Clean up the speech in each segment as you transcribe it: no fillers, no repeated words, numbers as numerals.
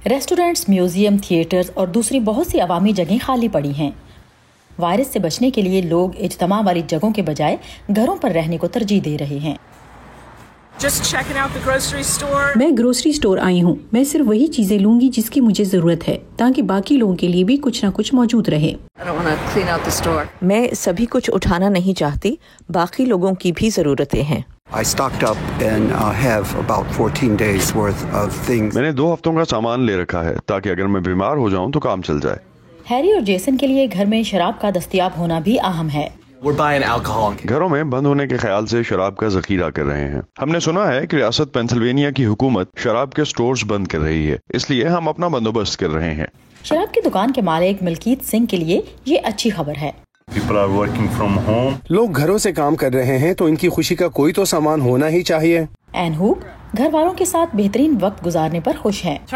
Restaurants, museum, theatres और दूसरी बहुत सी अवामी जगहें खाली पड़ी हैं। वायरस से बचने के लिए लोग इज्तिमा वाली जगहों के बजाय घरों पर रहने को तरजीह दे रहे हैं। मैं ग्रोसरी स्टोर आई हूँ। मैं सिर्फ वही चीजें लूंगी जिसकी मुझे जरूरत है, ताकि बाकी लोगों के लिए भी कुछ न कुछ मौजूद रहे। मैं सभी कुछ उठाना नहीं चाहती, बाकी लोगों की भी जरूरतें हैं। मैंने 2 हफ्तों का सामान ले रखा है ताकि अगर मैं बीमार हो जाऊं तो काम चल जाए। हैरी और जेसन के लिए घर में शराब का दस्तयाब होना भी अहम है। घरों में बंद होने के ख्याल से शराब का जखीरा कर रहे हैं। हमने सुना है कि रियासत पेंसिल्वेनिया की हुकूमत शराब के स्टोर्स बंद कर रही है, इसलिए हम अपना बंदोबस्त कर रहे हैं। शराब की दुकान के मालिक मलकीत सिंह के लिए ये अच्छी खबर है। लोग घरों से काम कर रहे हैं तो इनकी खुशी का कोई तो सामान होना ही चाहिए। एन हुक घर वालों के साथ बेहतरीन वक्त गुजारने पर खुश हैं।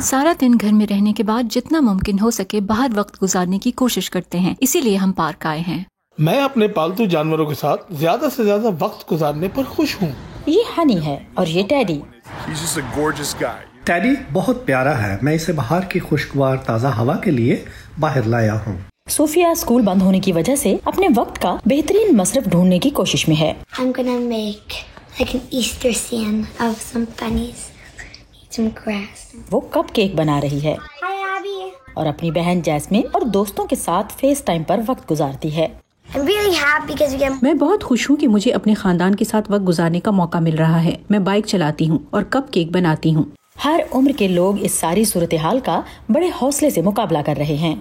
सारा दिन घर में रहने के बाद जितना मुमकिन हो सके बाहर वक्त गुजारने की कोशिश करते हैं, इसीलिए हम पार्क आए हैं। मैं अपने पालतू जानवरों के साथ ज्यादा से ज्यादा वक्त गुजारने पर खुश हूँ। ये हनी है और ये टेडी। टेडी बहुत प्यारा है। मैं इसे बाहर की खुशगवार ताज़ा हवा के लिए बाहर लाया हूँ। सोफिया स्कूल बंद होने की वजह से अपने वक्त का बेहतरीन मसरफ ढूंढने की कोशिश में है। वो कपकेक बना रही है और अपनी बहन जैस्मिन और दोस्तों के साथ फेस टाइम पर वक्त गुजारती है। मैं बहुत खुश हूँ कि मुझे अपने खानदान के साथ वक्त गुजारने का मौका मिल रहा है। मैं बाइक चलाती हूँ और कपकेक बनाती हूँ। हर उम्र के लोग इस सारी सूरत हाल का बड़े हौसले से मुकाबला कर रहे हैं।